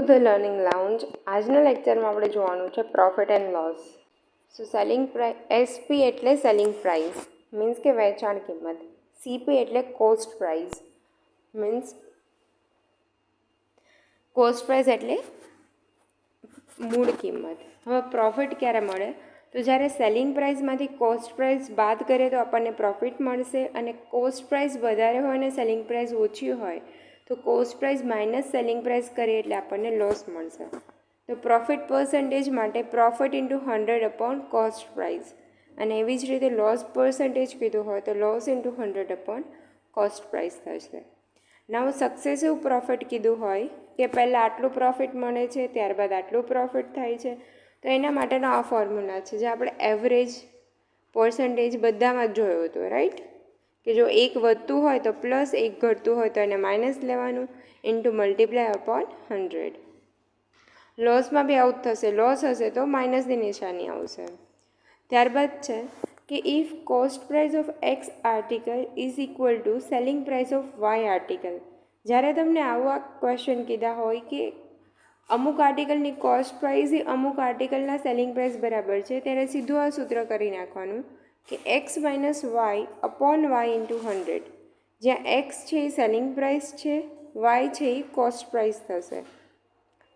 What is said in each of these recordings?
The learning lounge. આજના લેક્ચરમાં આપણે જોવાનું છે profit and loss. So selling price, SP એટલે સેલિંગ પ્રાઇસ, મીન્સ કે વેચાણ કિંમત. સીપી એટલે cost price, means cost price એટલે મૂળ કિંમત. હવે પ્રોફિટ ક્યારે મળે? તો જ્યારે સેલિંગ પ્રાઇસમાંથી કોસ્ટ પ્રાઇસ બાદ કરીએ તો આપણને પ્રોફિટ મળશે, અને કોસ્ટ પ્રાઇસ વધારે હોય અને સેલિંગ પ્રાઇસ ઓછી હોય તો cost price minus selling price કરીએ એટલે આપણને લોસ મળશે. તો પ્રોફિટ પર્સન્ટેજ માટે profit into 100 upon cost price, અને એવી જ રીતે લોસ પર્સન્ટેજ કીધું હોય તો loss into 100 upon cost price થશે. નાવ સક્સેસિવ પ્રોફિટ કીધું હોય કે પહેલાં આટલું પ્રોફિટ મળે છે, ત્યારબાદ આટલું પ્રોફિટ થાય છે, તો એના માટેનો આ ફોર્મ્યુલા છે જે આપણે એવરેજ પર્સન્ટેજ બધામાં જ જોયું હતું, રાઈટ? કે જો એક વધતું હોય તો પ્લસ, એક ઘટતું હોય તો એને માઇનસ લેવાનું, ઇન્ટુ મલ્ટીપ્લાય અપોન 100. લોસમાં બી આવું જ થશે, લોસ હશે તો માઇનસની નિશાની આવશે. ત્યારબાદ છે કે if cost price of X article is equal to selling price of Y article. જ્યારે તમને આવા ક્વેશ્ચન કીધા હોય કે અમુક આર્ટિકલની કોસ્ટ પ્રાઇસ એ અમુક આર્ટિકલના સેલિંગ પ્રાઇસ બરાબર છે, ત્યારે સીધું આ સૂત્ર કરી નાખવાનું કે X minus Y upon Y into 100. જ્યાં એક્સ છે એ સેલિંગ પ્રાઇસ છે, વાય છે એ કોસ્ટ પ્રાઇસ થશે.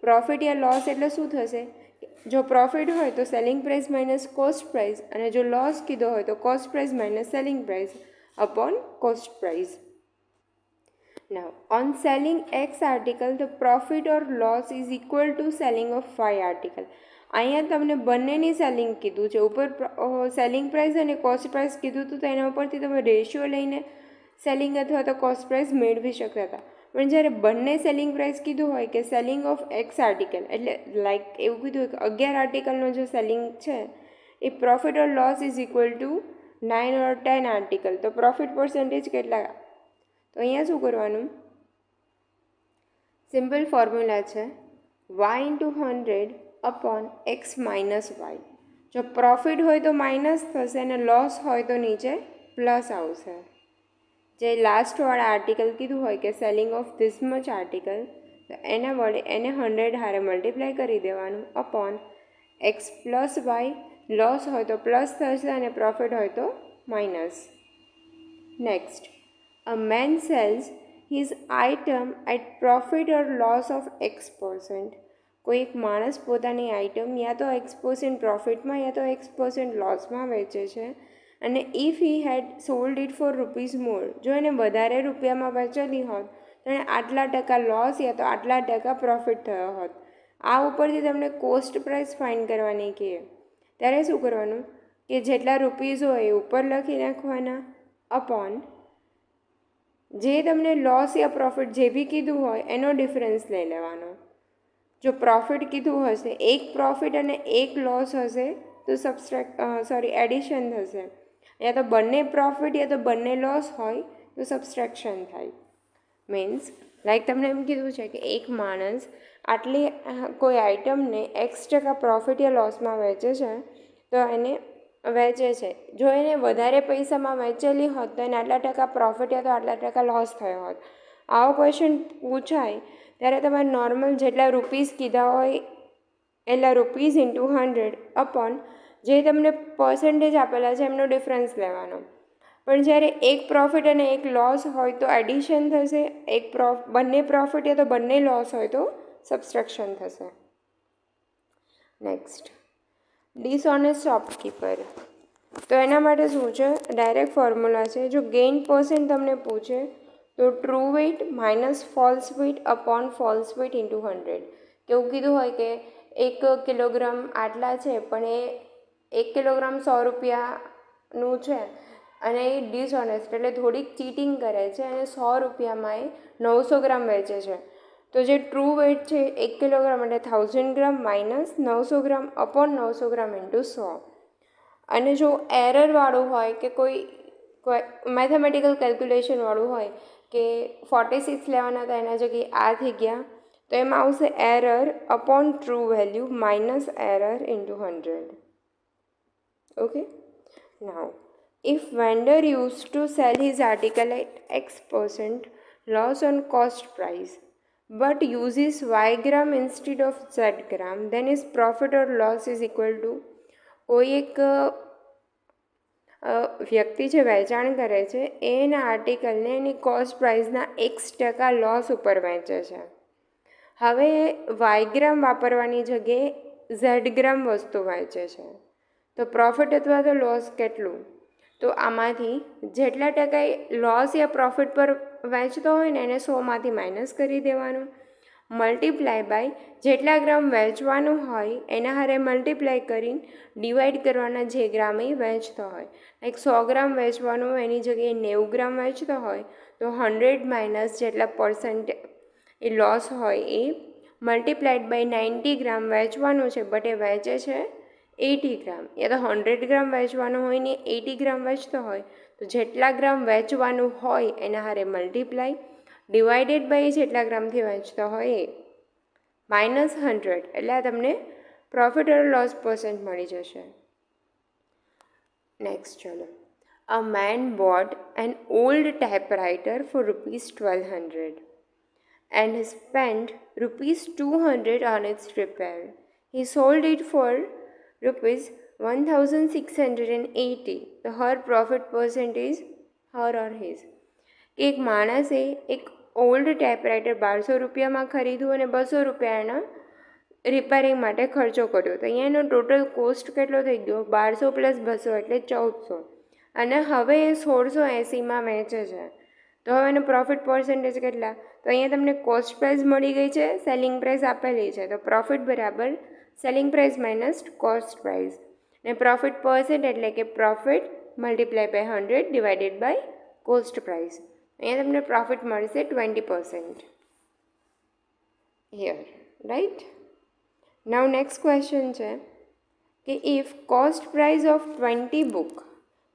પ્રોફિટ યા લોસ એટલે શું થશે? જો પ્રોફિટ હોય તો selling price minus cost price, અને જો લોસ કીધો હોય તો cost price minus selling price upon cost price. Now, on selling X article, the profit or loss is equal to selling of Y article. અહીંયા તમને બંનેની સેલિંગ કીધું છે, ઉપર સેલિંગ પ્રાઇસ અને કોસ્ટ પ્રાઇસ કીધું હતું, તો એના ઉપરથી તમે રેશિયો લઈને સેલિંગ અથવા તો કોસ્ટ પ્રાઇસ મેળવી શકતા હતા. પણ જ્યારે બંને સેલિંગ પ્રાઇસ કીધું હોય કે સેલિંગ ઓફ એક્સ આર્ટિકલ, એટલે લાઈક એવું કીધું હોય કે 11 આર્ટિકલનો જે સેલિંગ છે એ profit or loss is equal to 9 or 10 article, તો પ્રોફિટ પર્સન્ટેજ કેટલા? તો અહીંયા શું કરવાનું? સિમ્પલ ફોર્મ્યુલા છે Y into 100 upon X minus Y. જો પ્રોફિટ હોય તો માઇનસ થશે અને લોસ હોય તો નીચે પ્લસ આવશે. જે લાસ્ટવાળા આર્ટિકલ કીધું હોય કે selling of this much article, તો એના વડે એને 100 હારે મલ્ટીપ્લાય કરી દેવાનું upon X plus Y. Loss હોય તો પ્લસ થશે અને પ્રોફિટ હોય તો minus. Next, a man sells his item at profit or loss of X%. કોઈ એક માણસ પોતાની આઇટમ યા તો X% પ્રોફિટમાં યા તો X% લોસમાં વેચે છે, અને if he had sold it for rupees more, જો એને વધારે રૂપિયામાં વેચેલી હોત તો એને આટલા ટકા લોસ યા તો આટલા ટકા પ્રોફિટ થયો હોત. આ ઉપરથી તમને કોસ્ટ પ્રાઇસ ફાઇન્ડ કરવાની કહે, ત્યારે શું કરવાનું કે જેટલા રૂપીઝ હોય એ ઉપર લખી નાખવાના અપોન જે તમને લોસ યા પ્રોફિટ જે બી કીધું હોય એનો ડિફરન્સ લઈ લેવાનો. જો પ્રોફિટ કીધું હશે, એક પ્રોફિટ અને એક લોસ હશે તો એડિશન થશે. યા તો બંને પ્રોફિટ યા તો બંને લોસ હોય તો સબસ્ટ્રેક્શન થાય. મીન્સ લાઈક તમને એમ કીધું છે કે એક માણસ આટલી કોઈ આઇટમને X% પ્રોફિટ યા લોસમાં વેચે છે, તો એને વેચે છે, જો એને વધારે પૈસામાં વેચેલી હોત તો એને આટલા ટકા પ્રોફિટ યા તો આટલા ટકા લોસ થયો હોત. આવો ક્વેશ્ચન પૂછાય ત્યારે તમારે નોર્મલ જેટલા રૂપીઝ કીધા હોય એટલા રૂપીઝ ઇન્ટુ 100 અપોન જે તમને પર્સન્ટેજ આપેલા છે એમનો ડિફરન્સ લેવાનો. પણ જ્યારે એક પ્રોફિટ અને એક લોસ હોય તો એડિશન થશે, બંને પ્રોફિટ યા તો બંને લોસ હોય તો સબસ્ટ્રેક્શન થશે. Next, dishonest shopkeeper. તો એના માટે શું છે? ડાયરેક્ટ ફોર્મ્યુલા છે. જો ગેઇન પર્સન્ટ તમને પૂછે તો true weight minus false weight upon false weight into 100. કેવું કીધું હોય કે 1 કિલોગ્રામ આટલા છે પણ એ 1 કિલોગ્રામ 100 રૂપિયાનું છે, અને એ ડિસઓનેસ્ટ એટલે થોડીક ચીટિંગ કરે છે અને 100 રૂપિયામાં એ 900 ગ્રામ વેચે છે. તો જે ટ્રુ વેઇટ છે 1 કિલોગ્રામ એટલે 1000 ગ્રામ માઇનસ 900 ગ્રામ અપોન 900 ગ્રામ ઇન્ટુ 100. અને જો એરરવાળું હોય કે કોઈ મેથેમેટિકલ કેલ્ક્યુલેશનવાળું હોય કે 46 લેવાના હતા એના જગ્યાએ આ થઈ ગયા, તો એમાં આવશે error upon true value minus error into 100. Okay, now if vendor used to sell his article at X% loss on cost price, but uses Y gram instead of Z gram, then his profit or loss is equal to કોઈ એક વ્યક્તિ જે વેચાણ કરે છે એના આર્ટિકલને એની cost પ્રાઇસના X% loss ઉપર વેચે છે. હવે વાય ગ્રામ વાપરવાની જગ્યાએ ઝેડ ગ્રામ વસ્તુ વેચે છે, તો પ્રોફિટ અથવા તો લોસ કેટલું? તો આમાંથી જેટલા ટકા લોસ યા પ્રોફિટ પર વેચતો હોય ને એને 100માંથી માઇનસ કરી દેવાનું, મલ્ટીપ્લાય બાય જેટલા ગ્રામ વેચવાનું હોય એના હારે મલ્ટીપ્લાય કરીને ડિવાઈડ કરવાના જે ગ્રામ એ વેચતો હોય. લાઈક 100 ગ્રામ વેચવાનું હોય એની જગ્યાએ 90 ગ્રામ વેચતો હોય તો 100 માઇનસ જેટલા પર્સન્ટ એ લોસ હોય એ મલ્ટીપ્લાઈડ બાય 90 ગ્રામ વેચવાનું છે, બટ એ વેચે છે 80 ગ્રામ. યા તો 100 ગ્રામ વેચવાનું હોય ને 80 ગ્રામ વેચતો હોય તો જેટલા ગ્રામ વેચવાનું હોય એના હારે મલ્ટીપ્લાય ડિવાઇડેડ બાય જેટલા ગ્રામથી વેચતો હોય એ -100, એટલે તમને પ્રોફિટ ઓર લોસ પર્સન્ટ મળી જશે. નેક્સ્ટ ચલો, a man bought an old typewriter for ₹1200 and spent ₹200 on its repair. He sold it for ₹1680. The her profit percentage, her or his. એક માણસે એક ઓલ્ડ ટાઈપરાઇટર 1200 રૂપિયામાં ખરીદ્યું અને 200 રૂપિયાના રિપેરિંગ માટે ખર્ચો કર્યો. તો અહીંયા એનો ટોટલ કોસ્ટ કેટલો થઈ ગયો? 1200 + 200 એટલે 1400, અને હવે એ 1680માં વેચે છે. તો હવે એનો પ્રોફિટ પર્સન્ટેજ કેટલા? તો અહીંયા તમને કોસ્ટ પ્રાઇસ મળી ગઈ છે, સેલિંગ પ્રાઇસ આપેલી છે, તો પ્રોફિટ બરાબર selling price minus cost price, ને પ્રોફિટ પર્સન્ટ એટલે કે profit multiply by 100 divided by cost price. અહીંયા તમને પ્રોફિટ મળશે 20% here, right. Now next question છે કે if cost price of 20 book,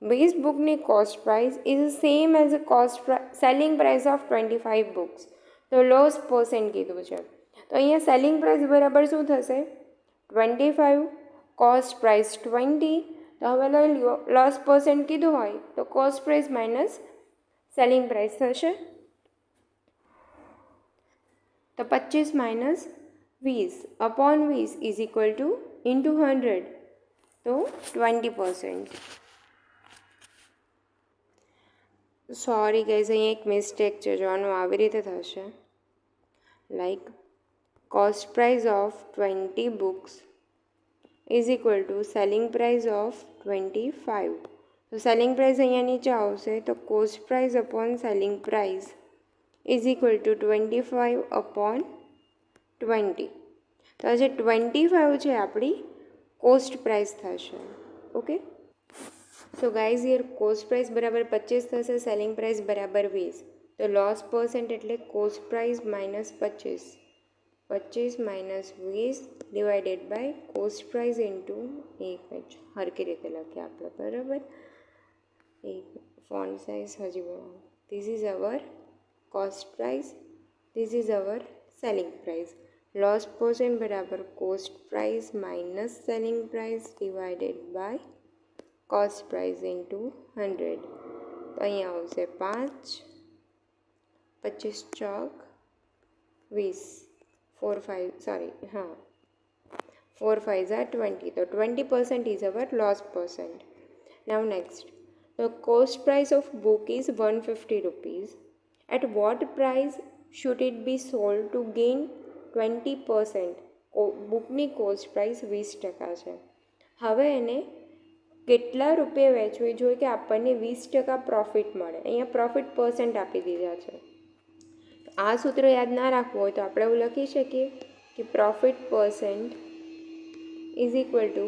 બેઝ બુકની cost price is same as a selling price of 25 books, તો લોસ પર્સન્ટ કીધું છે. તો અહીંયા સેલિંગ પ્રાઇસ બરાબર શું થશે? 25, કોસ્ટ પ્રાઇસ 20. તો હવે લઈ લો, લોસ પર્સન્ટ કીધું હોય તો cost price minus selling price થશે. તો 25 minus 20 upon 20 is equal two into 100, તો 20%. સોરી ગાઈઝ, અહીંયા એક મિસ્ટેક છે, જો આનું આવી રીતે થશે, like cost price of 20 books is equal to selling price of 25. તો સેલિંગ પ્રાઇસ અહીંયા નીચે આવશે, તો cost price upon selling price is equal to 25 upon 20. તો આ જે 25 છે આપણી કોસ્ટ પ્રાઇસ થશે. Okay, so guys here cost price બરાબર 25 થશે, સેલિંગ પ્રાઇસ બરાબર 20. તો લોસ પર્સન્ટ એટલે cost price minus 25, 25 minus 20 divided by cost price into 1. હરકી રીતે લખીએ આપણે, બરાબર. એક ફોન્ટ સાઇઝ હજી બનાવો. This is our cost price, this is our selling price. Loss percent બરાબર cost price minus selling price divided by cost price into 100. તો અહીંયા આવશે 5, 25 ચોક 20, 4 5 સોરી હા 4 5 are 20. તો 20% is our loss percent. Now next, the cost price of book is 150 rupees. At what price should it be sold to gain 20%? બુકની cost price 20% છે. હવે એને કેટલા રૂપિયા વેચવી જોઈએ કે આપણને 20% પ્રોફિટ મળે? અહીંયા પ્રોફિટ પર્સન્ટ આપી દીધા છે. આ સૂત્ર યાદ ના રાખવું હોય તો આપણે એવું લખી શકીએ કે profit percent is equal to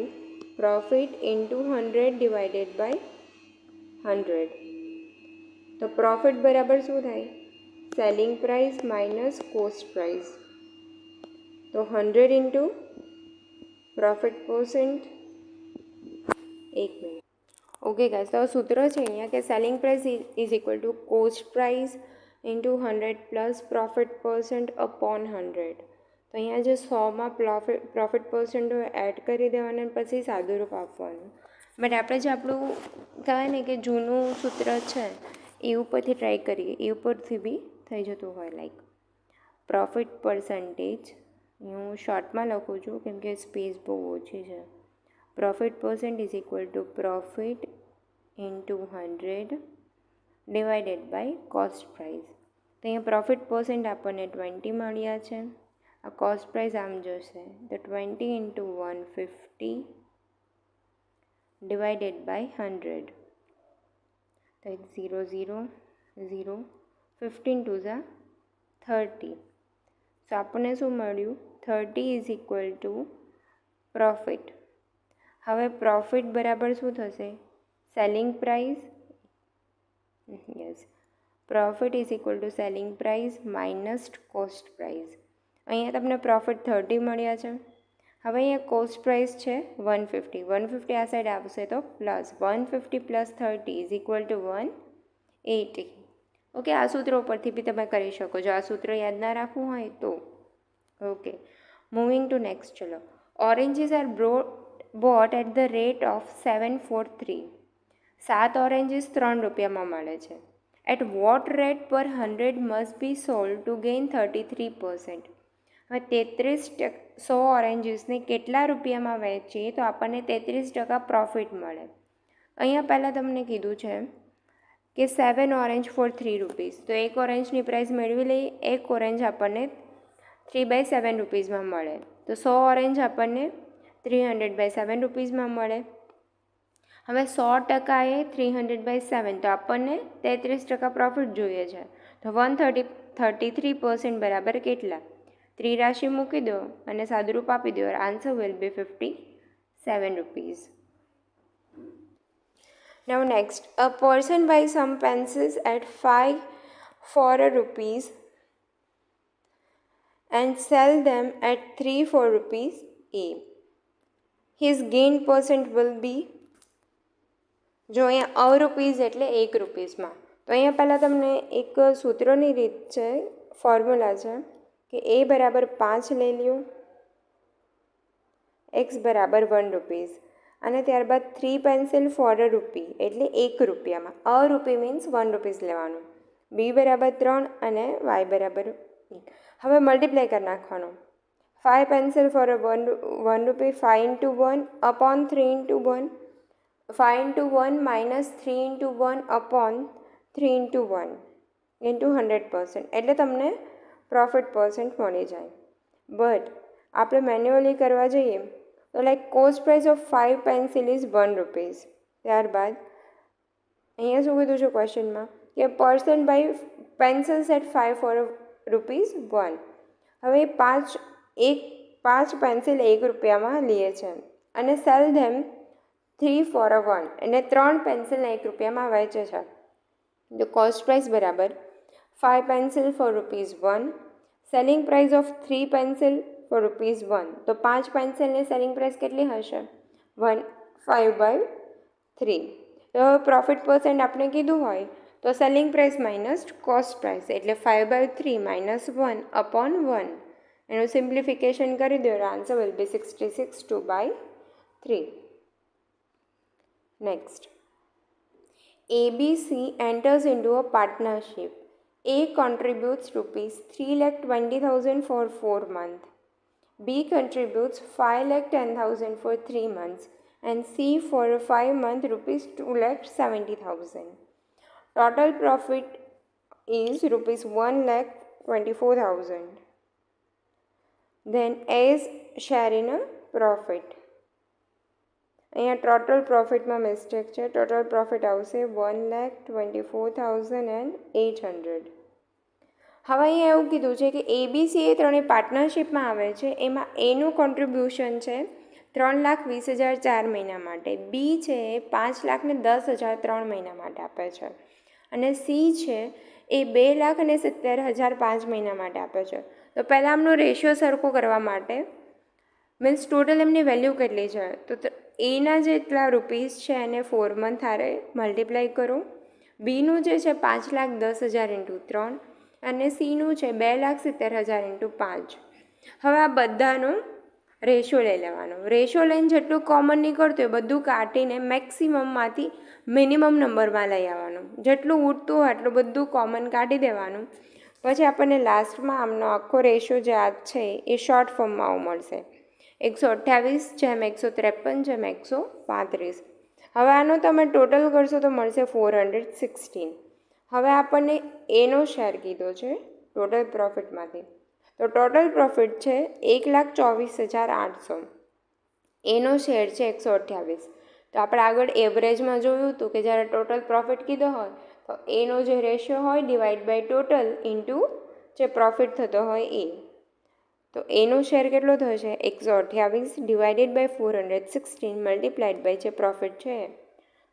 profit into 100 divided by 100. તો પ્રોફિટ બરાબર શું થાય? Selling price minus cost price. તો 100 ઇન્ટુ પ્રોફિટ પર્સન્ટ. એક મિનિટ. ઓકે ગાઈસ, તો સૂત્ર છે અહીંયા કે selling price is equal to cost price into 100 plus profit percent upon 100. તો અહીંયા જે 100માં પ્રોફિટ પર્સન્ટ એડ કરી દેવાના પછી સાદું રૂપ આપવાનું. બટ આપણે જે આપણું કહેવાય ને કે જૂનું સૂત્ર છે એ ઉપરથી ટ્રાય કરીએ, એ ઉપરથી બી થઈ જતું હોય. લાઈક પ્રોફિટ પર્સન્ટેજ હું શોર્ટમાં લખું છું કેમ કે સ્પેસ બહુ ઓછી છે. Profit percent is equal to profit into 100 divided by cost price. તો અહીંયા પ્રોફિટ પર્સન્ટ આપણને 20 મળ્યા છે. આ કોસ્ટ પ્રાઇસ આમ જશે તો 20 ઇન્ટુ 150 ડિવાઇડેડ બાય 100. તો 0 0 0 15 ટુ ઝા 30. સો આપણને શું મળ્યું? 30 ઇઝ ઇક્વલ ટુ પ્રોફિટ. હવે પ્રોફિટ બરાબર શું થશે? Selling price. Yes, profit is equal to selling price minus cost price. અહીંયા તમને પ્રોફિટ 30 મળ્યા છે. હવે અહીંયા કોસ્ટ પ્રાઇસ છે 150. 150 આ સાઈડ આવશે તો plus 150 plus 30 is equal two 180. Okay, આ સૂત્ર ઉપરથી બી તમે કરી શકો છો. આ સૂત્ર યાદ ના રાખવું હોય તો. Okay, moving to next. ચલો, oranges are bought at the rate of 743. 7 ઓરેન્જીસ 3 રૂપિયામાં મળે છે. એટ વોટ રેટ પર 100 must be sold to gain 33%. હવે 100 ઓરેન્જીસને કેટલા રૂપિયામાં વેચીએ તો આપણને 33% પ્રોફિટ મળે. અહીંયા પહેલાં તમને કીધું છે કે 7 ઓરેન્જ ફોર 3 રૂપીસ. તો એક ઓરેન્જની પ્રાઇસ મેળવી લઈએ. એક ઓરેન્જ આપણને 3/7 રૂપીસમાં મળે. તો 100 ઓરેન્જ આપણને 300/7 રૂપીસમાં મળે. હવે 100% એ 300/7 તો આપણને 33% પ્રોફિટ જોઈએ છે. તો 133% બરાબર કેટલા? ત્રિરાશિ મૂકી દો અને સાદુરૂપ આપી દો. Answer will be 57 rupees. Now next, a person buys some pencils at 5 for rupees and sell them at 3 for rupees A. His gain percent will be, જો અહીંયા રૂપીઝ એટલે 1 રૂપીસમાં. તો અહીંયા પહેલાં તમને એક સૂત્રની રીત છે, ફોર્મ્યુલા છે કે A બરાબર 5 લઈ લ્યો, X બરાબર 1 રૂપીસ અને ત્યારબાદ 3 પેન્સિલ ફોર રૂપી એટલે 1 રૂપિયામાં. રૂપી મીન્સ 1 રૂપીસ લેવાનું. B બરાબર 3 અને Y બરાબર 1. હવે મલ્ટીપ્લાય કરી નાખવાનું. 5 પેન્સિલ ફોર 1 રૂપી, 5 into 1 upon 3 into 1, 5 into 1 minus 3 into 1 upon 3 into 1 into 100%. એટલે તમને પ્રોફિટ પર્સન્ટ મળી જાય. બટ આપણે મેન્યુઅલી કરવા જઈએ તો like cost price of 5 pencil is 1 rupees. ત્યારબાદ અહીંયા શું કીધું છે ક્વેશ્ચનમાં કે person buy pencils at 5 for rupees 1. હવે 5 પેન્સિલ 1 રૂપિયામાં લે છે અને સેલ ધેમ 3 ફોર 1 એટલે 3 પેન્સિલને 1 રૂપિયામાં વેચે છે. તો કોસ્ટ પ્રાઇસ બરાબર 5 pencil for rupees 1, selling price of 3 pencil for rupees 1. તો 5 પેન્સિલની સેલિંગ પ્રાઇસ કેટલી હશે? 5/3. તો પ્રોફિટ પર્સન્ટ આપણે કીધું હોય તો selling price minus cost price એટલે 5/3 માઇનસ 1 અપોન 1. એનું સિમ્પ્લિફિકેશન કરી દો. Answer will be 66 2/3. Next, ABC enters into a partnership. A contributes rupees 3,20,000 for 4 months. B contributes 5,10,000 for 3 months and C for 5 months rupees 2,70,000. Total profit is rupees 1,24,000. Then A's share in a profit. અહીંયા total પ્રોફિટમાં mistake છે. Total profit આવશે 1,24,800. હવે અહીંયા એવું કીધું છે કે ABC એ ત્રણેય પાર્ટનરશિપમાં આવે છે. એમાં એનું કોન્ટ્રીબ્યુશન છે 3,20,000 4 મહિના માટે, બી છે એ 5,10,000 3 મહિના માટે આપે છે અને સી છે એ 2,70,000 5 મહિના માટે આપે છે. તો પહેલાં આમનો રેશિયો સરખો કરવા માટે મીન્સ ટોટલ એમની વેલ્યુ કેટલી છે તો એના જેટલા રૂપીસ છે એને 4 મંથ હારે મલ્ટીપ્લાય કરો, બીનું જે છે 5,10,000 ઇન્ટુ 3 અને સીનું છે 2,70,000 ઇન્ટુ 5. હવે આ બધાનો રેશિયો લઈ લેવાનો. રેશિયો લઈને જેટલું કોમન નીકળતું હોય બધું કાઢીને મેક્સિમમમાંથી મિનિમમ નંબરમાં લઈ આવવાનું. જેટલું ઉઠતું હોય એટલું બધું કોમન કાઢી દેવાનું. પછી આપણને લાસ્ટમાં આમનો આખો રેશિયો જે આ છે એ શોર્ટ ફોર્મમાં આવું મળશે 128:153:135. હવે આનો તમે ટોટલ કરશો તો મળશે 416. હવે આપણને એનો શેર કીધો છે ટોટલ પ્રોફિટમાંથી, તો ટોટલ પ્રોફિટ છે 1,24,800. એનો શેર છે 128. તો આપણે આગળ એવરેજમાં જોયું હતું કે જ્યારે ટોટલ પ્રોફિટ કીધો હોય તો એનો જે રેશિયો હોય ડિવાઈડ બાય ટોટલ ઇન્ટુ જે પ્રોફિટ થતો હોય એ. તો એનો શેર કેટલો થશે 128 ડિવાઇડેડ બાય 416 મલ્ટીપ્લાઇડ બાય જે પ્રોફિટ છે.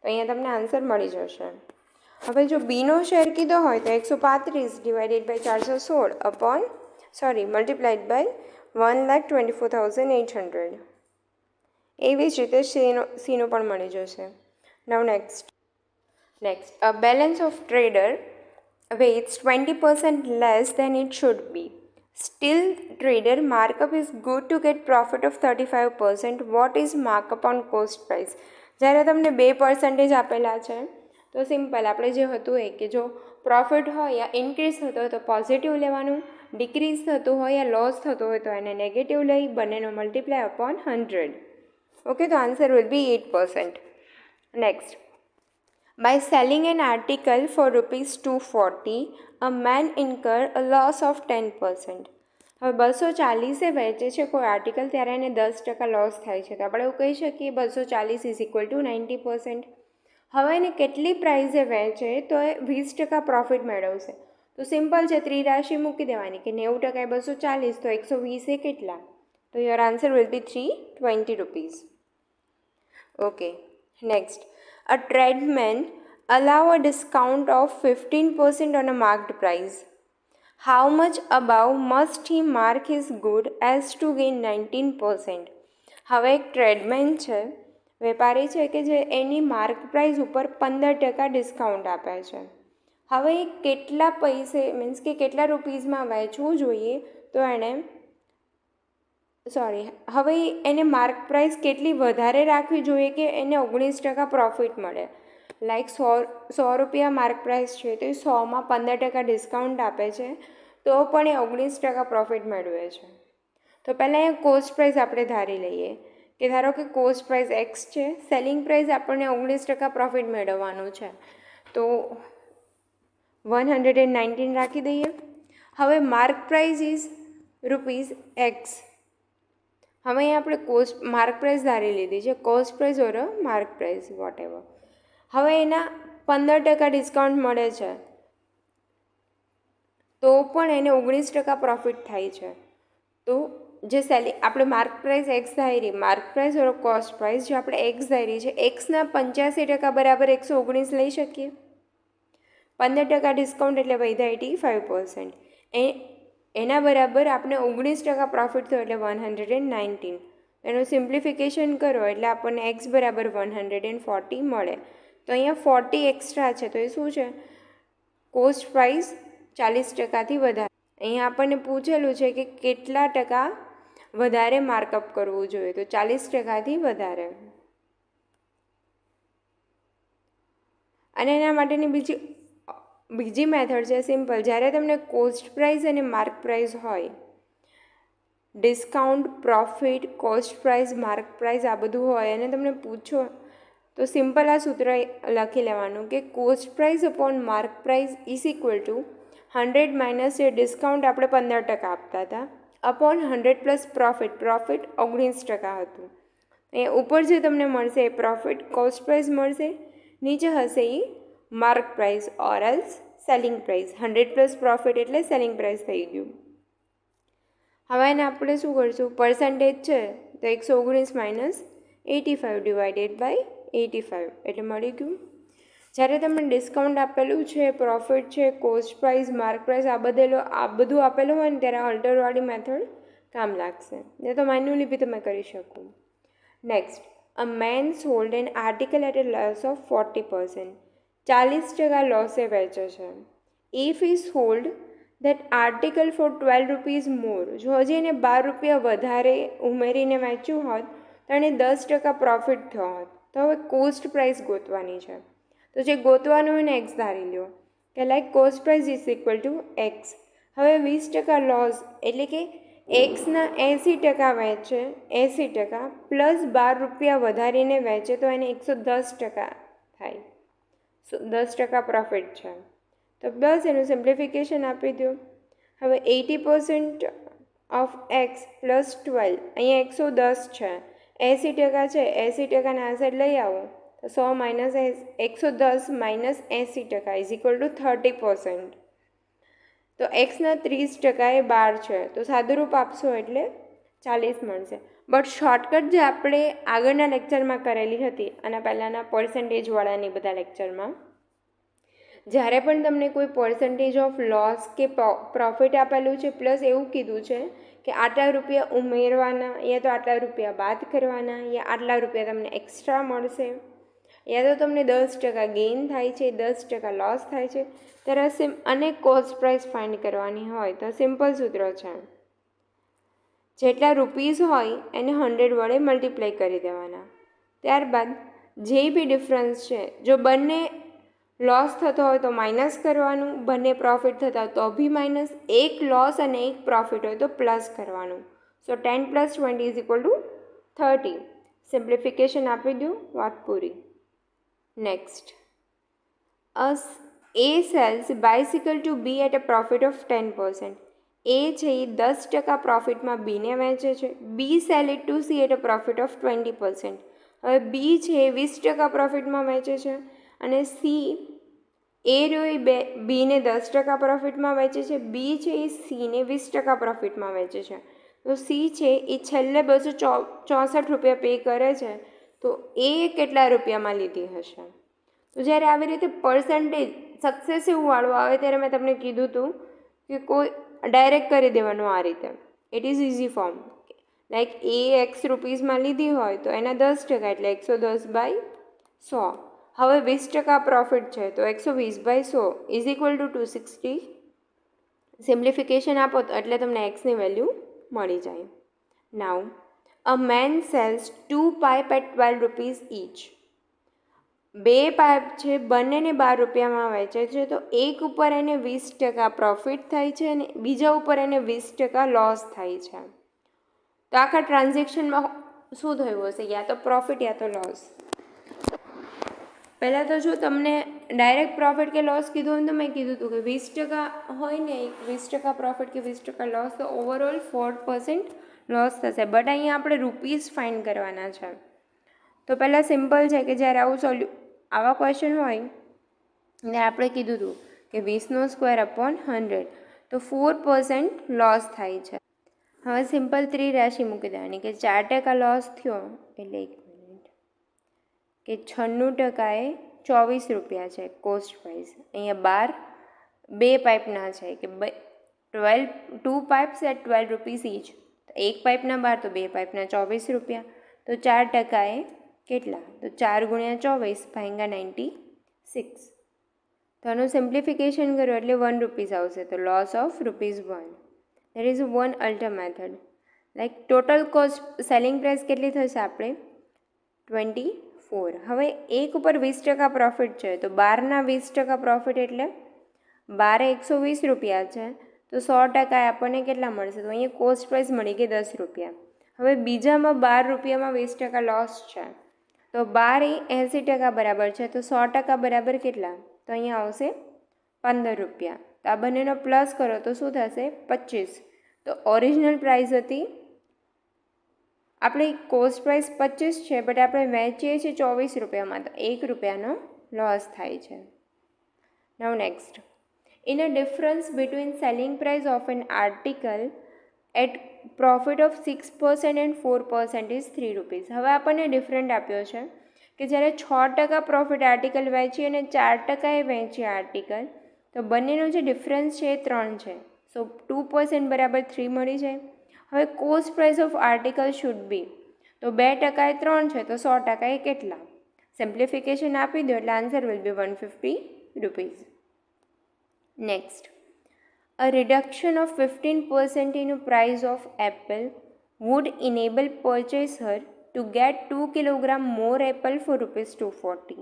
તો અહીંયા તમને આન્સર મળી જશે. હવે જો બીનો શેર કીધો હોય તો 135 ડિવાઇડેડ બાય 416 મલ્ટીપ્લાઇડ બાય 1,24,800. એવી જ રીતે સીનો પણ મળી જશે. નાઉ next a balance of trader weighs 20% less than it should be. Still, trader markup is good to get profit of 35%. What is markup on cost price? જ્યારે તમને 2% આપેલા છે તો સિમ્પલ આપણે જે હતું એ કે જો પ્રોફિટ હોય યા ઇન્ક્રીઝ થતો હોય તો પોઝિટિવ લેવાનું, ડિક્રીઝ થતું હોય યા લોસ થતો હોય તો એને નેગેટિવ લઈ બંનેનો મલ્ટીપ્લાય અપોન 100. ઓકે, તો answer will be 8%. Next, by selling an article for ₹240, a man incur a loss of 10%. હવે 240 વેચે છે કોઈ આર્ટિકલ ત્યારે એને 10% લોસ થાય છે, તો આપણે એવું કહી શકીએ 240 ઇઝ ઇક્વલ ટુ 90%. હવે એને કેટલી પ્રાઇઝે વેચે તો એ 20% પ્રોફિટ મેળવશે. તો સિમ્પલ છે, ત્રિરાશિ મૂકી દેવાની કે 90% 240 તો 120 એ કેટલા? તો your answer will be ₹320. Okay, next, a tradesman allow a discount of 15% on a marked price. How much above must he mark his good as to gain 19%? હવે એક ટ્રેડમેન છે, વેપારી છે કે જે એની માર્ક પ્રાઇસ ઉપર 15% ડિસ્કાઉન્ટ આપે છે. હવે એ કેટલા પૈસે મીન્સ કે કેટલા રૂપીઝમાં વેચવું જોઈએ તો હવે એને માર્ક પ્રાઇસ કેટલી વધારે રાખવી જોઈએ કે એને 19% પ્રોફિટ મળે. લાઈક 100 રૂપિયા માર્ક પ્રાઇસ છે તો એ 100માં 15% ડિસ્કાઉન્ટ આપે છે તો પણ એ 19% પ્રોફિટ મેળવે છે. તો પહેલાં અહીંયા કોસ્ટ પ્રાઇસ આપણે ધારી લઈએ કે ધારો કે કોસ્ટ પ્રાઇસ એક્સ છે, સેલિંગ પ્રાઇસ આપણને 19% પ્રોફિટ મેળવવાનું છે તો 119 રાખી દઈએ. હવે માર્ક પ્રાઇસ ઇઝ ₹X. હવે અહીંયા આપણે માર્ક પ્રાઇસ ધારી લીધી છે, કોસ્ટ પ્રાઇસ ઓર માર્ક પ્રાઇસ વોટ એવર. હવે એના 15% ડિસ્કાઉન્ટ મળે છે તો પણ એને 19% પ્રોફિટ થાય છે. તો જે આપણે માર્ક પ્રાઇસ એક્સ ધારી, માર્ક પ્રાઇસ ઓર કોસ્ટ પ્રાઇસ જે આપણે એક્સ ધારી છે એક્સના 85% બરાબર 119 લઈ શકીએ. 15% ડિસ્કાઉન્ટ એટલે વધ્યા 85%. એના બરાબર આપણે 19% પ્રોફિટ થયો એટલે 119. એનું સિમ્પ્લિફિકેશન કરો એટલે આપણને એક્સ બરાબર 140 મળે. તો અહીંયા 40 એક્સ્ટ્રા છે તો એ શું છે? કોસ્ટ પ્રાઇસ 40%થી વધારે. અહીંયા આપણને પૂછેલું છે કે કેટલા ટકા વધારે માર્કઅપ કરવું જોઈએ, તો 40%થી વધારે. અને એના માટેની બીજી મેથડ છે સિમ્પલ. જ્યારે તમને કોસ્ટ પ્રાઇસ અને માર્ક પ્રાઇસ હોય, discount, profit, cost price, mark price આ બધું હોય અને તમને પૂછો તો સિમ્પલ આ સૂત્ર લખી લેવાનું કે cost price upon mark price is equal two 100 minus જે ડિસ્કાઉન્ટ આપણે 15% આપતા હતા અપોન 100 પ્લસ પ્રોફિટ 19% હતું. એ ઉપર જે તમને મળશે એ પ્રોફિટ કોસ્ટ પ્રાઇસ મળશે, નીચે હશે એ mark price or else selling price. 100 plus profit એટલે સેલિંગ પ્રાઇસ થઈ ગયું. હવે એને આપણે શું કરીશું? પર્સન્ટેજ છે તો 119 માઇનસ 85 ડિવાઇડેડ બાય 85 એટલે મળી ગયું. જ્યારે તમને ડિસ્કાઉન્ટ આપેલું છે, પ્રોફિટ છે, કોસ્ટ પ્રાઇસ, માર્ક પ્રાઇસ આ બધું આપેલું હોય ને ત્યારે અલ્ટરવાળી મેથડ કામ લાગશે. એ તો મેન્યુઅલી બી તમે કરી શકો. Next, a man sold an article at a loss of 40%. 40% લોસે વેચે છે. If he sold that article for 12 rupees more. જો હજી એને 12 રૂપિયા વધારે ઉમેરીને વેચ્યું હોત તો એને 10% પ્રોફિટ થયો હોત. તો હવે કોસ્ટ પ્રાઇસ ગોતવાની છે. તો જે ગોતવાનું હોય ને એક્સ ધારી લો કે like cost price is equal two x. હવે 20% લોસ એટલે કે એક્સના 80% વેચે 80% પ્લસ 12 રૂપિયા વધારીને વેચે તો એને 110% થાય. 10% પ્રોફિટ છે. તો બસ એનું સિમ્પ્લિફિકેશન આપી દો. હવે 80% ઓફ એક્સ પ્લસ 12 અહીંયા 110 છે, 80% છે, 80%ના આ સાઈડ લઈ આવો તો 100 minus 110 minus 80% is equal to 30%. તો એક્સના 30% એ 12 છે, તો સાદુરૂપ આપશો એટલે 40 મળશે. બટ શોર્ટકટ જે આપણે આગળના લેક્ચરમાં કરેલી હતી અને પહેલાંના પર્સન્ટેજવાળાની બધા લેક્ચરમાં, જ્યારે પણ તમને કોઈ પર્સન્ટેજ ઓફ લોસ કે પ્રોફિટ આપેલું છે પ્લસ એવું કીધું છે કે આટલા રૂપિયા ઉમેરવાના યા તો આટલા રૂપિયા બાદ કરવાના યા આટલા રૂપિયા તમને એક્સ્ટ્રા મળશે યા તો તમને 10% ગેઇન થાય છે, 10% લોસ થાય છે, ત્યારે અને કોસ્ટ પ્રાઇસ ફાઇન્ડ કરવાની હોય તો સિમ્પલ સૂત્ર છે, જેટલા રૂપીઝ હોય એને 100 વડે મલ્ટીપ્લાય કરી દેવાના. ત્યારબાદ જે બી ડિફરન્સ છે, જો બંને લોસ થતો હોય તો માઇનસ કરવાનું, બંને પ્રોફિટ થતા હોય તો બી માઇનસ, એક લોસ અને એક પ્રોફિટ હોય તો પ્લસ કરવાનું. So 10 + 20 is equal to 30. Simplification આપી દો, વાત પૂરી. Next, A sells bicycle to B at a profit of 10%. A છે એ 10% પ્રોફિટમાં બીને વેચે છે. B sell it to C at a profit of 20%. હવે B છે એ 20% પ્રોફિટમાં વેચે છે અને સી એ રહ્યો એ બીને 10% પ્રોફિટમાં વેચે છે, બી છે એ સીને 20% પ્રોફિટમાં વેચે છે. તો સી છે એ છેલ્લે 264 રૂપિયા પે કરે છે, તો એ કેટલા રૂપિયામાં લીધી હશે? તો જ્યારે આવી રીતે પર્સન્ટેજ સક્સેસિવવાળું આવે ત્યારે મેં તમને કીધું હતું કે કોઈ ડાયરેક્ટ કરી દેવાનું આ રીતે. It is easy form. Like એ એક્સ રૂપીઝમાં લીધી હોય તો એના 10% એટલે 110/100. હવે 20% પ્રોફિટ છે તો 120/100 ઇઝ ઇક્વલ ટુ 260. સિમ્પ્લિફિકેશન આપો તો એટલે તમને એક્સની વેલ્યુ મળી જાય. Now a man sells 2 pipe at 12 rupees each. 2 pipe છે, બંનેને 12 રૂપિયામાં વેચે છે, તો એક ઉપર એને 20% પ્રોફિટ થાય છે અને બીજા ઉપર એને 20% લોસ થાય છે. તો આખા ટ્રાન્ઝેક્શનમાં શું થયું હશે? યા તો પ્રોફિટ યા તો લોસ. પહેલાં તો જો તમને ડાયરેક્ટ પ્રોફિટ કે લોસ કીધું હોય તો મેં કીધું હતું કે 20% હોય ને, 20% પ્રોફિટ કે 20% લોસ, તો ઓવરઓલ 4% લોસ થશે. બટ અહીંયા આપણે રૂપીઝ ફાઇન્ડ કરવાના છે. તો પહેલાં સિમ્પલ છે કે જ્યારે આવા ક્વેશ્ચન હોય ને આપણે કીધું હતું કે 20/2/100, તો 4% લોસ થાય છે. હવે સિમ્પલ ત્રિરાશિ મૂકી દેવાની કે 4% લોસ થયો એટલે 1 મિનિટ કે 96% એ 24 રૂપિયા છે કોસ્ટ પ્રાઇસ. અહીંયા 2 પાઇપના છે કે 2 પાઇપ્સ એટ 12 રૂપીઝ ઇચ. તો એક પાઇપના 12 તો 2 પાઇપના 24 રૂપિયા. તો 4% એ કેટલા? તો 4 × 24 / 96. તો આનું સિમ્પ્લિફિકેશન કરો એટલે 1 રૂપીઝ આવશે. તો loss of ₹1. There is one alter method. Like total cost selling price કેટલી થશે આપણે? 24. હવે એક ઉપર 20% પ્રોફિટ છે, તો 12ના 20% પ્રોફિટ એટલે 12 120 રૂપિયા છે, તો 100% આપણને કેટલા મળશે? તો અહીંયા કોસ્ટ પ્રાઇસ મળી ગઈ 10 રૂપિયા. હવે બીજામાં 12 રૂપિયામાં 20% લોસ છે, તો 12 એ 80% બરાબર છે, તો 100% બરાબર કેટલા? તો અહીંયા આવશે 15 રૂપિયા. તો આ બંનેનો પ્લસ કરો તો શું થશે? 25. તો ઓરિજિનલ પ્રાઇસ હતી, આપણી કોસ્ટ પ્રાઇસ 25 છે, બટ આપણે વેચીએ છીએ 24 રૂપિયામાં, તો 1 રૂપિયાનો લોસ થાય છે. Now next, in a difference between selling price of an article at profit of 6% and 4% is 3 rupees. હવે આપણને ડિફરન્ટ આપ્યો છે કે જ્યારે 6% પ્રોફિટ આર્ટિકલ વેચીએ અને 4% એ વેચીએ આર્ટિકલ, તો બંનેનો જે ડિફરન્સ છે એ 3 છે. સો 2% બરાબર 3 મળી જાય. હવે cost price of article should be, તો 2% એ 3 છે, તો 100% એ કેટલા? સિમ્પ્લિફિકેશન આપી દો એટલે answer will be 150 rupees. Next, a reduction of 15% in the price of apple would enable purchaser to get 2 kg more apple for ₹240.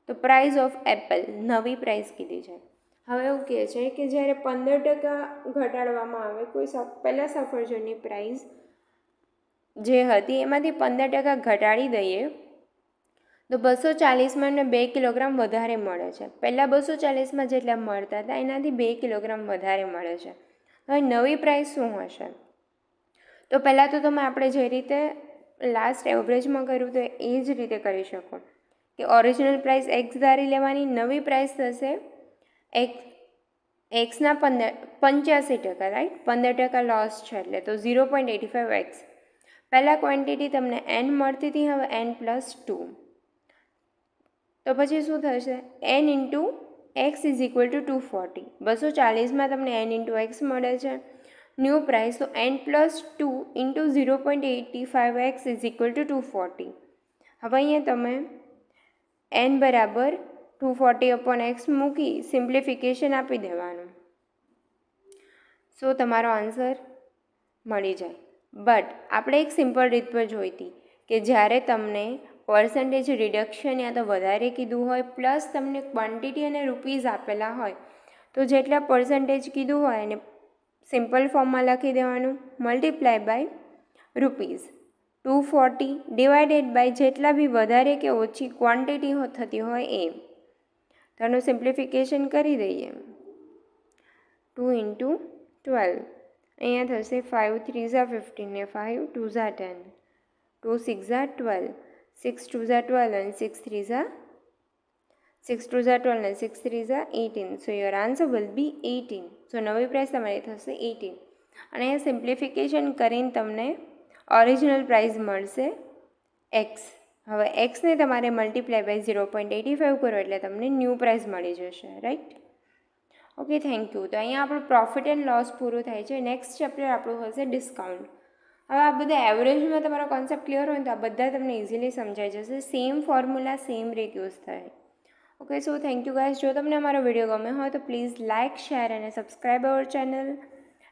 તો પ્રાઇસ ઓફ એપલ નવી price કીધી છે. હવે એવું કહે છે કે જ્યારે 15% ઘટાડવામાં આવે કોઈ પહેલાં સફરજનની પ્રાઇસ જે હતી એમાંથી 15% ઘટાડી દઈએ તો 240માં એમને 2 કિલોગ્રામ વધારે મળે છે. પહેલાં 240માં જેટલા મળતા હતા એનાથી 2 કિલોગ્રામ વધારે મળે છે. હવે નવી પ્રાઇસ શું હશે? તો પહેલાં તો તમે આપણે જે રીતે લાસ્ટ એવરેજમાં કર્યું તો એ જ રીતે કરી શકો કે ઓરિજિનલ પ્રાઇસ એક્સ ધારી લેવાની, નવી પ્રાઇસ થશે એક્સના 85%, રાઈટ, 15% લોસ છે એટલે તો 0.85x. પહેલાં ક્વોન્ટિટી તમને n મળતી હતી, હવે n+2. તો પછી શું થશે? n into x is equal two 240. 240માં તમને n ઇન્ટુ એક્સ મળે છે ન્યૂ પ્રાઇસ, તો n+2 into 0.85x is equal two 240. હવે અહીંયા તમે n બરાબર 240/x મૂકી સિમ્પ્લિફિકેશન આપી દેવાનું, સો તમારો આન્સર મળી જાય. બટ આપણે એક સિમ્પલ રીત પર જોઈ હતી કે જ્યારે તમને પર્સન્ટેજ રિડક્શન યા તો વધારે કીધું હોય પ્લસ તમને ક્વોન્ટિટી અને રૂપીઝ આપેલા હોય તો જેટલા પર્સન્ટેજ કીધું હોય એને સિમ્પલ ફોર્મમાં લખી દેવાનું, multiply by rupees 240 divided by જેટલા બી વધારે કે ઓછી ક્વોન્ટિટી થતી હોય એ. તો આનું સિમ્પ્લિફિકેશન કરી દઈએ. 2 ઇન્ટુ 12 અહીંયા થશે 5 3 ઝા 15 ને 5 2 ઝા 10, 2 6 ઝા 12, 6 2 ઝા 12 અને 6 2 ઝા 12 અને 6 3 ઝા 18. સો યોર આન્સર વિલ બી 18. સો નવી પ્રાઇસ તમારી થશે 18. અને અહીંયા સિમ્પ્લિફિકેશન કરીને તમને ઓરિજિનલ પ્રાઇસ મળશે એક્સ. હવે એક્સને તમારે મલ્ટીપ્લાય બાય 0.85 કરો એટલે તમને ન્યૂ પ્રાઇસ મળી જશે, રાઈટ? Okay, thank you. તો અહીંયા આપણું પ્રોફિટ એન્ડ લોસ પૂરું થાય છે. નેક્સ્ટ ચેપ્ટર આપણું હશે ડિસ્કાઉન્ટ. હવે આ બધા એવરેજમાં તમારો કોન્સેપ્ટ ક્લિયર હોય તો આ બધા તમને ઇઝીલી સમજાઈ જશે. સેમ ફોર્મ્યુલા સેમ રીત યુઝ થાય. Okay, so thank you guys. જો તમને અમારો વિડીયો ગમે હોય તો પ્લીઝ લાઇક, શેર અને સબસ્ક્રાઈબ અવર ચેનલ.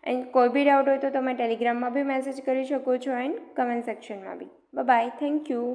એન્ડ કોઈ બી ડાઉટ હોય તો તમે ટેલિગ્રામમાં બી મેસેજ કરી શકો છો એન્ડ કમેન્ટ સેક્શનમાં બી. By, thank you.